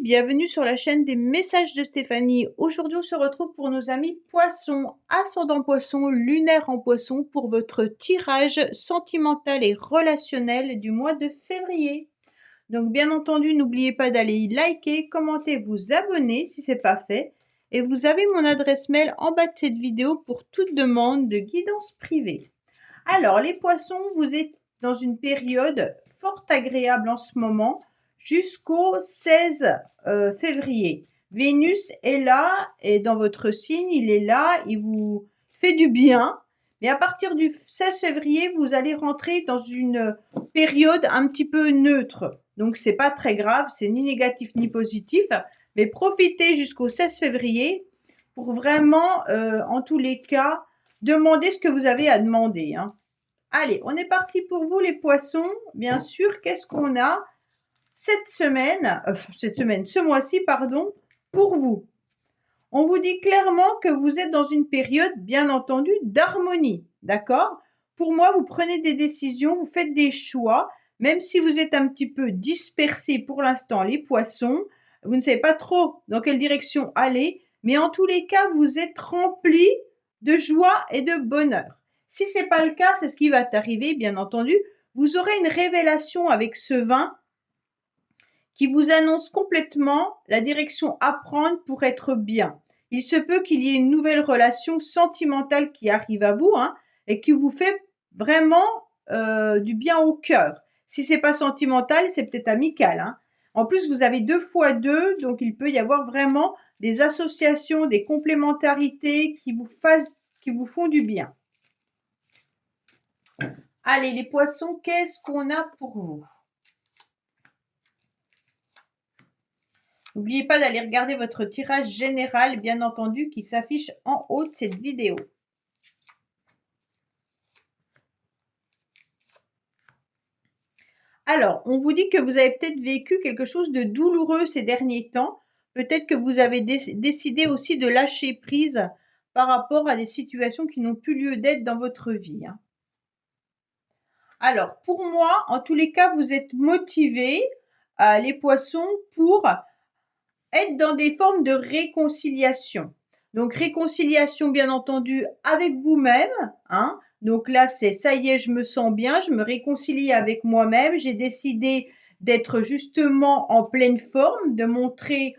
bienvenue sur la chaîne des messages de Stéphanie. Aujourd'hui, on se retrouve pour nos amis poissons, ascendant poisson, lunaire en poisson pour votre tirage sentimental et relationnel du mois de février. Donc, bien entendu, n'oubliez pas d'aller liker, commenter, vous abonner si ce n'est pas fait. Et vous avez mon adresse mail en bas de cette vidéo pour toute demande de guidance privée. Alors, les poissons, vous êtes dans une période fort agréable en ce moment, jusqu'au 16 février. Vénus est là, et dans votre signe, il est là, il vous fait du bien. Mais à partir du 16 février, vous allez rentrer dans une période un petit peu neutre. Donc, c'est pas très grave, c'est ni négatif ni positif. Mais profitez jusqu'au 16 février pour vraiment, en tous les cas, demander ce que vous avez à demander. Hein. Allez, on est parti pour vous les poissons. Bien sûr, qu'est-ce qu'on a ce mois-ci, pardon, pour vous? On vous dit clairement que vous êtes dans une période, bien entendu, d'harmonie, d'accord? Pour moi, vous prenez des décisions, vous faites des choix, même si vous êtes un petit peu dispersés pour l'instant, les poissons, vous ne savez pas trop dans quelle direction aller, mais en tous les cas, vous êtes remplis de joie et de bonheur. Si ce n'est pas le cas, c'est ce qui va t'arriver, bien entendu. Vous aurez une révélation avec ce vin qui vous annonce complètement la direction à prendre pour être bien. Il se peut qu'il y ait une nouvelle relation sentimentale qui arrive à vous et qui vous fait vraiment du bien au cœur. Si c'est pas sentimental, c'est peut-être amical. En plus, vous avez 2 fois 2, donc il peut y avoir vraiment des associations, des complémentarités qui vous font du bien. Allez, les poissons, qu'est-ce qu'on a pour vous? N'oubliez pas d'aller regarder votre tirage général, bien entendu, qui s'affiche en haut de cette vidéo. Alors, on vous dit que vous avez peut-être vécu quelque chose de douloureux ces derniers temps. Peut-être que vous avez décidé aussi de lâcher prise par rapport à des situations qui n'ont plus lieu d'être dans votre vie. Alors, pour moi, en tous les cas, vous êtes motivés, les poissons, pour être dans des formes de réconciliation. Donc, réconciliation, bien entendu, avec vous-même. Donc là, c'est ça y est, je me sens bien, je me réconcilie avec moi-même. J'ai décidé d'être justement en pleine forme, de montrer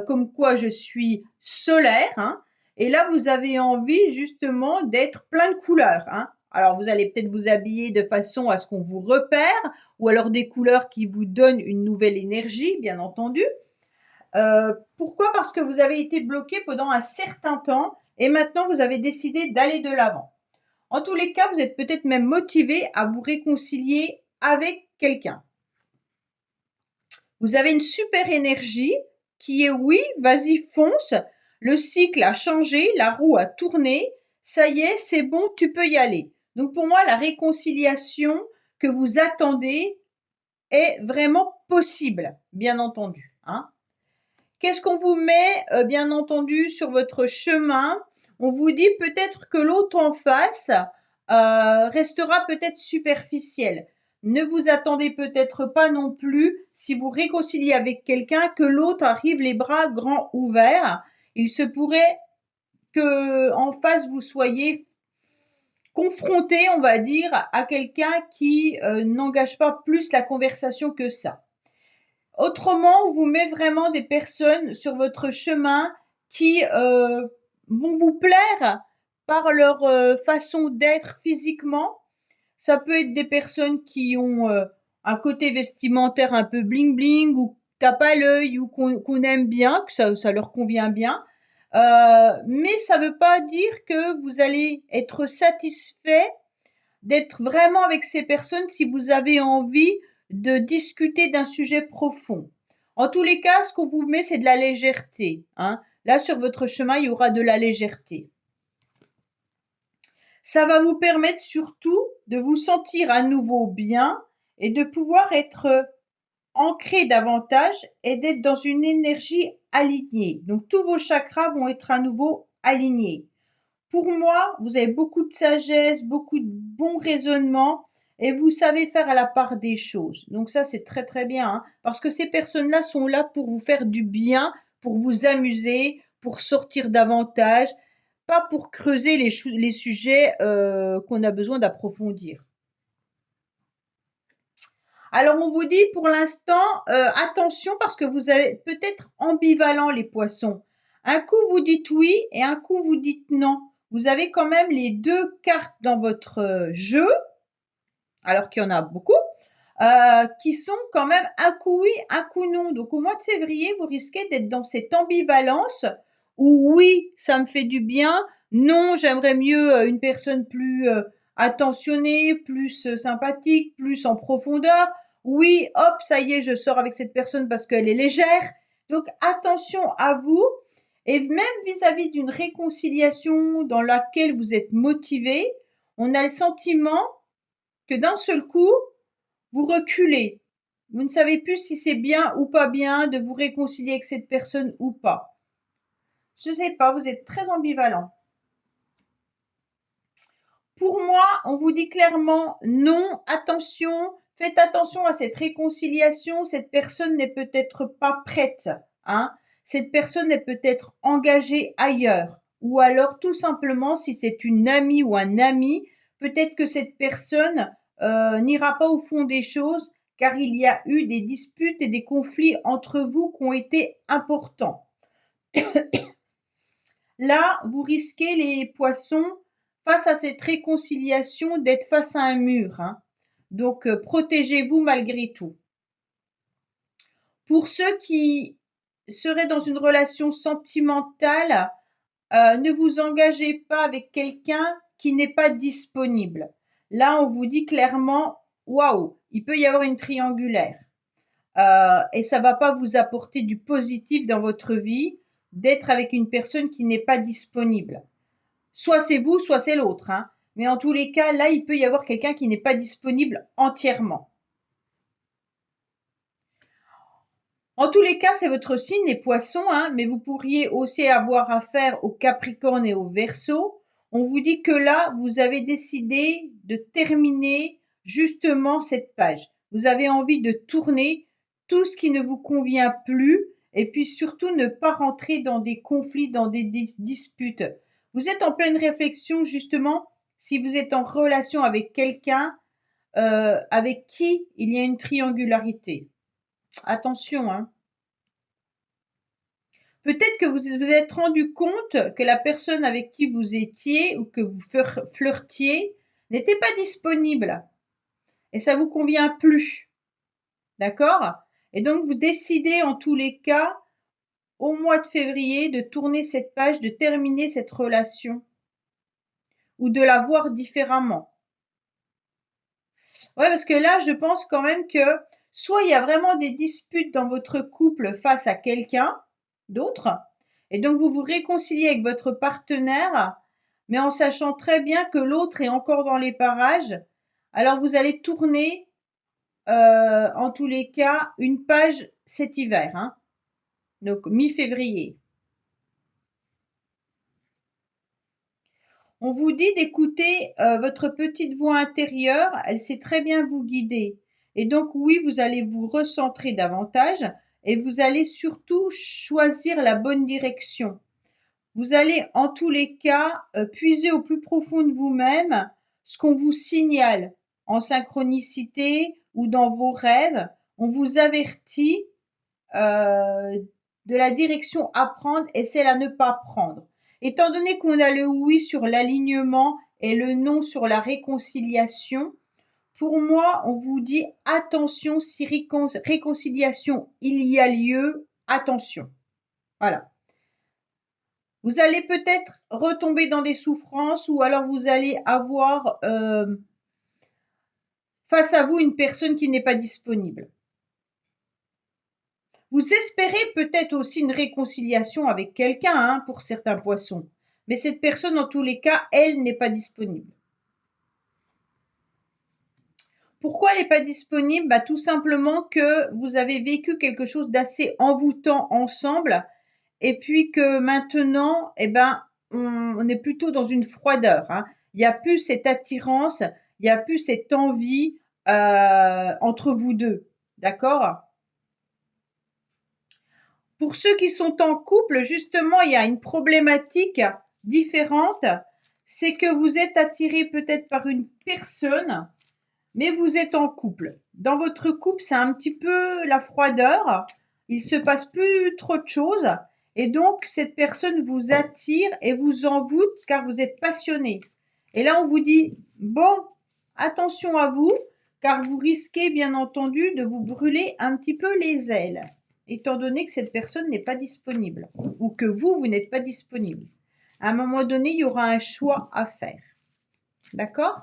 comme quoi je suis solaire. Et là, vous avez envie justement d'être plein de couleurs. Alors, vous allez peut-être vous habiller de façon à ce qu'on vous repère, ou alors des couleurs qui vous donnent une nouvelle énergie, bien entendu. Pourquoi? Parce que vous avez été bloqué pendant un certain temps et maintenant vous avez décidé d'aller de l'avant. En tous les cas, vous êtes peut-être même motivé à vous réconcilier avec quelqu'un. Vous avez une super énergie qui est oui, vas-y, fonce. Le cycle a changé, la roue a tourné. Ça y est, c'est bon, tu peux y aller. Donc pour moi, la réconciliation que vous attendez est vraiment possible, bien entendu. Qu'est-ce qu'on vous met, bien entendu, sur votre chemin? On vous dit peut-être que l'autre en face restera peut-être superficiel. Ne vous attendez peut-être pas non plus, si vous réconciliez avec quelqu'un, que l'autre arrive les bras grands ouverts. Il se pourrait que en face vous soyez confronté, on va dire, à quelqu'un qui n'engage pas plus la conversation que ça. Autrement, on vous met vraiment des personnes sur votre chemin qui vont vous plaire par leur façon d'être physiquement. Ça peut être des personnes qui ont un côté vestimentaire un peu bling bling ou tape à l'œil ou qu'on aime bien, que ça leur convient bien. Mais ça ne veut pas dire que vous allez être satisfait d'être vraiment avec ces personnes si vous avez envie de discuter d'un sujet profond. En tous les cas, ce qu'on vous met, c'est de la légèreté. Là, sur votre chemin, il y aura de la légèreté. Ça va vous permettre surtout de vous sentir à nouveau bien et de pouvoir être ancré davantage et d'être dans une énergie alignée. Donc, tous vos chakras vont être à nouveau alignés. Pour moi, vous avez beaucoup de sagesse, beaucoup de bons raisonnements et vous savez faire à la part des choses. Donc ça, c'est très très bien, hein, parce que ces personnes-là sont là pour vous faire du bien, pour vous amuser, pour sortir davantage, pas pour creuser les sujets qu'on a besoin d'approfondir. Alors on vous dit pour l'instant, attention parce que vous avez peut-être ambivalent les poissons. Un coup vous dites oui et un coup vous dites non. Vous avez quand même les deux cartes dans votre jeu, alors qu'il y en a beaucoup, qui sont quand même un coup oui, un coup non. Donc au mois de février, vous risquez d'être dans cette ambivalence où oui, ça me fait du bien, non, j'aimerais mieux une personne plus attentionnée, plus sympathique, plus en profondeur. Oui, hop, ça y est, je sors avec cette personne parce qu'elle est légère. Donc attention à vous. Et même vis-à-vis d'une réconciliation dans laquelle vous êtes motivé, on a le sentiment que d'un seul coup, vous reculez. Vous ne savez plus si c'est bien ou pas bien de vous réconcilier avec cette personne ou pas. Je ne sais pas, vous êtes très ambivalent. Pour moi, on vous dit clairement non, attention, faites attention à cette réconciliation. Cette personne n'est peut-être pas prête, hein. Cette personne est peut-être engagée ailleurs. Ou alors, tout simplement, si c'est une amie ou un ami, peut-être que cette personne n'ira pas au fond des choses car il y a eu des disputes et des conflits entre vous qui ont été importants. Là, vous risquez les poissons face à cette réconciliation d'être face à un mur, hein. Donc, protégez-vous malgré tout. Pour ceux qui seraient dans une relation sentimentale, ne vous engagez pas avec quelqu'un qui n'est pas disponible. Là, on vous dit clairement, waouh, il peut y avoir une triangulaire. Et ça va pas vous apporter du positif dans votre vie d'être avec une personne qui n'est pas disponible. Soit c'est vous, soit c'est l'autre, hein. Mais en tous les cas, là, il peut y avoir quelqu'un qui n'est pas disponible entièrement. En tous les cas, c'est votre signe, les poissons, hein, mais vous pourriez aussi avoir affaire au Capricorne et au Verseau. On vous dit que là, vous avez décidé de terminer justement cette page. Vous avez envie de tourner tout ce qui ne vous convient plus et puis surtout ne pas rentrer dans des conflits, dans des disputes. Vous êtes en pleine réflexion justement si vous êtes en relation avec quelqu'un avec qui il y a une triangularité. Attention, hein. Peut-être que vous vous êtes rendu compte que la personne avec qui vous étiez ou que vous flirtiez n'était pas disponible et ça vous convient plus. D'accord? Et donc vous décidez en tous les cas au mois de février de tourner cette page, de terminer cette relation ou de la voir différemment. Ouais, parce que là, je pense quand même que soit il y a vraiment des disputes dans votre couple face à quelqu'un d'autre, et donc vous vous réconciliez avec votre partenaire, mais en sachant très bien que l'autre est encore dans les parages. Alors vous allez tourner, en tous les cas, une page cet hiver, hein, donc mi-février. On vous dit d'écouter votre petite voix intérieure, elle sait très bien vous guider. Et donc oui, vous allez vous recentrer davantage et vous allez surtout choisir la bonne direction. Vous allez en tous les cas puiser au plus profond de vous-même ce qu'on vous signale en synchronicité ou dans vos rêves. On vous avertit de la direction à prendre et celle à ne pas prendre. Étant donné qu'on a le oui sur l'alignement et le non sur la réconciliation, pour moi, on vous dit attention, si réconciliation il y a lieu, attention. Voilà. Vous allez peut-être retomber dans des souffrances ou alors vous allez avoir face à vous une personne qui n'est pas disponible. Vous espérez peut-être aussi une réconciliation avec quelqu'un, hein, pour certains poissons. Mais cette personne, en tous les cas, elle n'est pas disponible. Pourquoi elle n'est pas disponible? Bah, tout simplement que vous avez vécu quelque chose d'assez envoûtant ensemble et puis que maintenant, eh ben, on est plutôt dans une froideur, hein. Il n'y a plus cette attirance, il il n'y a plus cette envie entre vous deux. D'accord? Pour ceux qui sont en couple, justement, il y a une problématique différente. C'est que vous êtes attiré peut-être par une personne, mais vous êtes en couple. Dans votre couple, c'est un petit peu la froideur. Il se passe plus trop de choses. Et donc, cette personne vous attire et vous envoûte car vous êtes passionné. Et là, on vous dit, bon, attention à vous, car vous risquez, bien entendu, de vous brûler un petit peu les ailes, étant donné que cette personne n'est pas disponible ou que vous n'êtes pas disponible. À un moment donné, il y aura un choix à faire. D'accord ?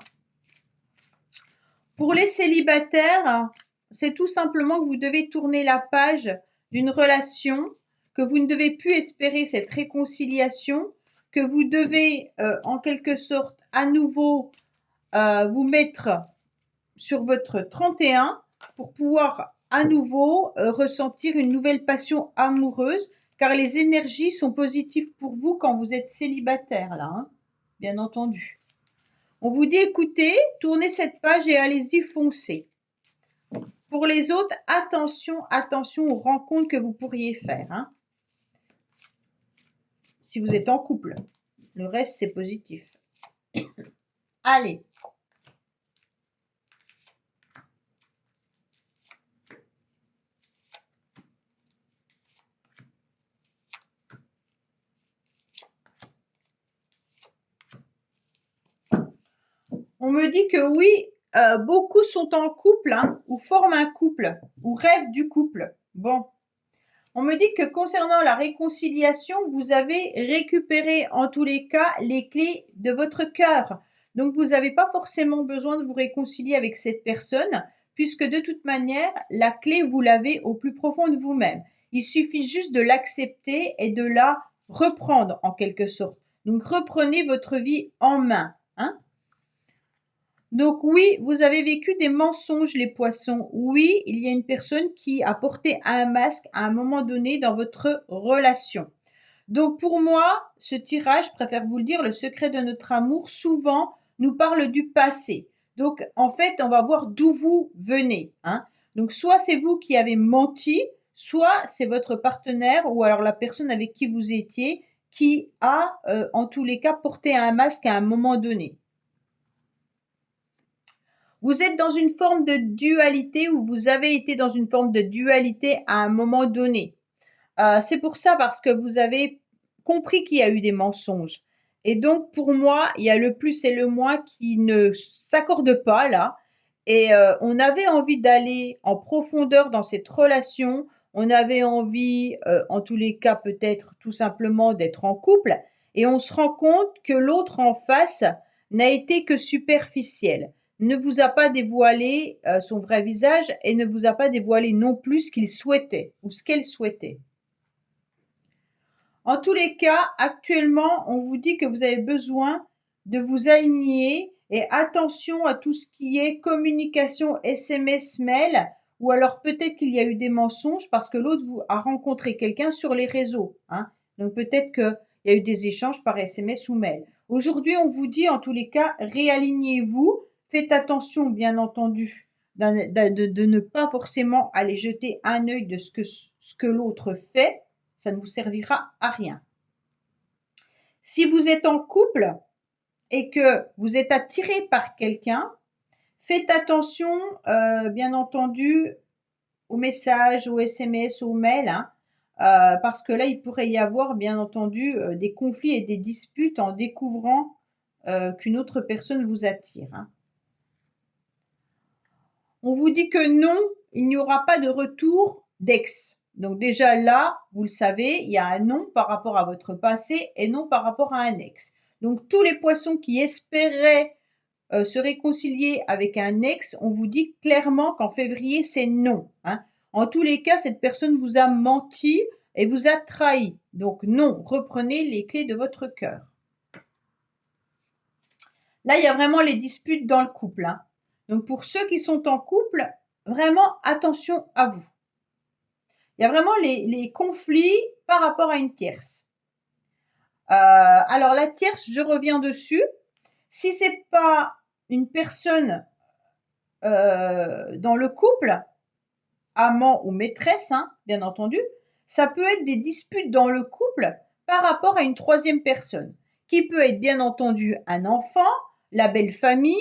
Pour les célibataires, c'est tout simplement que vous devez tourner la page d'une relation, que vous ne devez plus espérer cette réconciliation, que vous devez en quelque sorte à nouveau vous mettre sur votre 31 pour pouvoir à nouveau ressentir une nouvelle passion amoureuse, car les énergies sont positives pour vous quand vous êtes célibataire là, hein, bien entendu. On vous dit écoutez, tournez cette page et allez-y, foncez. Pour les autres, attention, attention aux rencontres que vous pourriez faire. Hein. Si vous êtes en couple. Le reste, c'est positif. Allez. On me dit que oui, beaucoup sont en couple, hein, ou forment un couple, ou rêvent du couple. Bon. On me dit que concernant la réconciliation, vous avez récupéré en tous les cas les clés de votre cœur. Donc vous n'avez pas forcément besoin de vous réconcilier avec cette personne, puisque de toute manière, la clé, vous l'avez au plus profond de vous-même. Il suffit juste de l'accepter et de la reprendre en quelque sorte. Donc reprenez votre vie en main. Hein. Donc oui, vous avez vécu des mensonges, les poissons. Oui, il y a une personne qui a porté un masque à un moment donné dans votre relation. Donc pour moi, ce tirage, je préfère vous le dire, le secret de notre amour, souvent nous parle du passé. Donc en fait, on va voir d'où vous venez. Hein. Donc soit c'est vous qui avez menti, soit c'est votre partenaire ou alors la personne avec qui vous étiez qui a en tous les cas porté un masque à un moment donné. Vous êtes dans une forme de dualité ou vous avez été dans une forme de dualité à un moment donné. C'est pour ça parce que vous avez compris qu'il y a eu des mensonges. Et donc pour moi, il y a le plus et le moins qui ne s'accordent pas là. Et on avait envie d'aller en profondeur dans cette relation. On avait envie, en tous les cas peut-être tout simplement d'être en couple. Et on se rend compte que l'autre en face n'a été que superficiel, ne vous a pas dévoilé son vrai visage et ne vous a pas dévoilé non plus ce qu'il souhaitait ou ce qu'elle souhaitait. En tous les cas, actuellement, on vous dit que vous avez besoin de vous aligner et attention à tout ce qui est communication SMS, mail, ou alors peut-être qu'il y a eu des mensonges parce que l'autre a rencontré quelqu'un sur les réseaux. Hein. Donc peut-être qu'il y a eu des échanges par SMS ou mail. Aujourd'hui, on vous dit en tous les cas, réalignez-vous. Faites attention, bien entendu, de ne pas forcément aller jeter un œil de ce que l'autre fait. Ça ne vous servira à rien. Si vous êtes en couple et que vous êtes attiré par quelqu'un, faites attention, bien entendu, aux messages, aux SMS, aux mails, hein, parce que là, il pourrait y avoir, bien entendu, des conflits et des disputes en découvrant qu'une autre personne vous attire. Hein. On vous dit que non, il n'y aura pas de retour d'ex. Donc déjà là, vous le savez, il y a un non par rapport à votre passé et non par rapport à un ex. Donc tous les poissons qui espéraient se réconcilier avec un ex, on vous dit clairement qu'en février, c'est non. Hein. En tous les cas, cette personne vous a menti et vous a trahi. Donc non, reprenez les clés de votre cœur. Là, il y a vraiment les disputes dans le couple. Hein. Donc pour ceux qui sont en couple, vraiment attention à vous. Il y a vraiment les conflits par rapport à une tierce. Alors la tierce, je reviens dessus. Si c'est pas une personne dans le couple, amant ou maîtresse, hein, bien entendu, ça peut être des disputes dans le couple par rapport à une troisième personne, qui peut être bien entendu un enfant, la belle famille,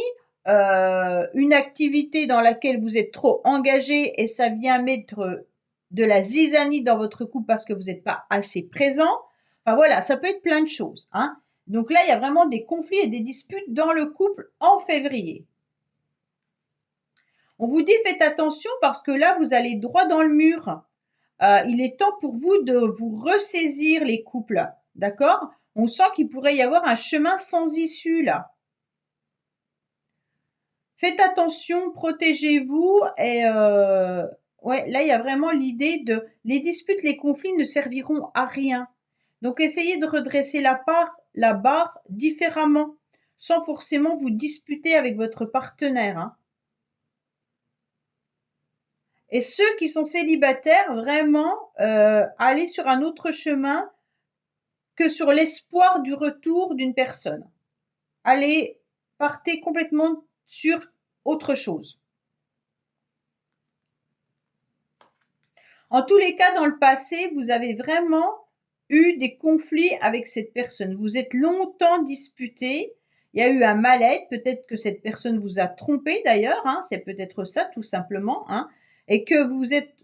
une activité dans laquelle vous êtes trop engagé et ça vient mettre de la zizanie dans votre couple parce que vous n'êtes pas assez présent. Enfin voilà, ça peut être plein de choses, hein. Donc là, il y a vraiment des conflits et des disputes dans le couple en février. On vous dit faites attention parce que là, vous allez droit dans le mur. Il est temps pour vous de vous ressaisir les couples, d'accord? On sent qu'il pourrait y avoir un chemin sans issue là. Faites attention, protégez-vous et ouais, là il y a vraiment l'idée de les disputes, les conflits ne serviront à rien. Donc essayez de redresser la barre différemment, sans forcément vous disputer avec votre partenaire, hein. Et ceux qui sont célibataires, vraiment, allez sur un autre chemin que sur l'espoir du retour d'une personne. Allez, partez complètement sur autre chose. En tous les cas, dans le passé, vous avez vraiment eu des conflits avec cette personne. Vous êtes longtemps disputés. Il y a eu un mal-être. Peut-être que cette personne vous a trompé d'ailleurs, hein, c'est peut-être ça tout simplement, hein, et que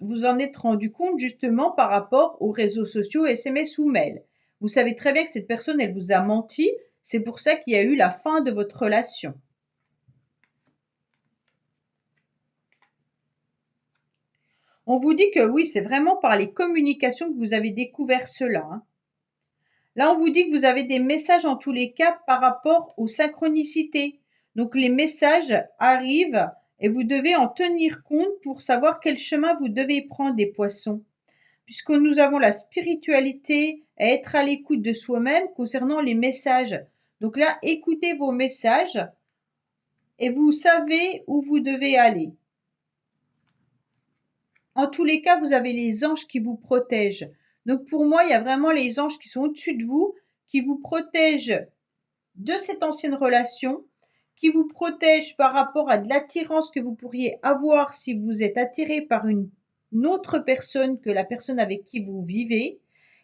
vous en êtes rendu compte justement par rapport aux réseaux sociaux, SMS ou mail. Vous savez très bien que cette personne, elle vous a menti. C'est pour ça qu'il y a eu la fin de votre relation. On vous dit que oui, c'est vraiment par les communications que vous avez découvert cela, hein. Là, on vous dit que vous avez des messages en tous les cas par rapport aux synchronicités. Donc, les messages arrivent et vous devez en tenir compte pour savoir quel chemin vous devez prendre, les poissons. Puisque nous avons la spiritualité et être à l'écoute de soi-même concernant les messages. Donc là, écoutez vos messages et vous savez où vous devez aller. En tous les cas, vous avez les anges qui vous protègent. Donc pour moi, il y a vraiment les anges qui sont au-dessus de vous, qui vous protègent de cette ancienne relation, qui vous protègent par rapport à de l'attirance que vous pourriez avoir si vous êtes attiré par une autre personne que la personne avec qui vous vivez.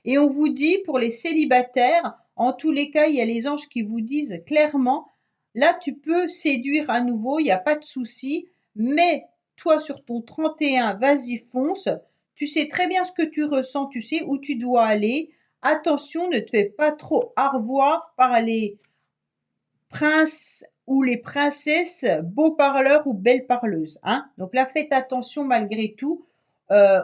Et on vous dit, pour les célibataires, en tous les cas, il y a les anges qui vous disent clairement, là, tu peux séduire à nouveau, il n'y a pas de souci, mais toi, sur ton 31, vas-y, fonce. Tu sais très bien ce que tu ressens, tu sais où tu dois aller. Attention, ne te fais pas trop avoir par les princes ou les princesses beaux parleurs ou belles parleuses, hein. Donc là, faites attention malgré tout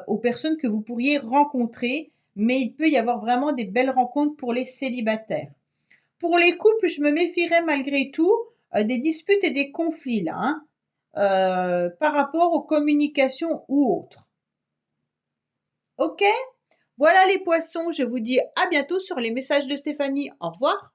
aux personnes que vous pourriez rencontrer, mais il peut y avoir vraiment des belles rencontres pour les célibataires. Pour les couples, je me méfierais malgré tout des disputes et des conflits là, hein, par rapport aux communications ou autres. Ok? Voilà les poissons, je vous dis à bientôt sur les messages de Stéphanie. Au revoir.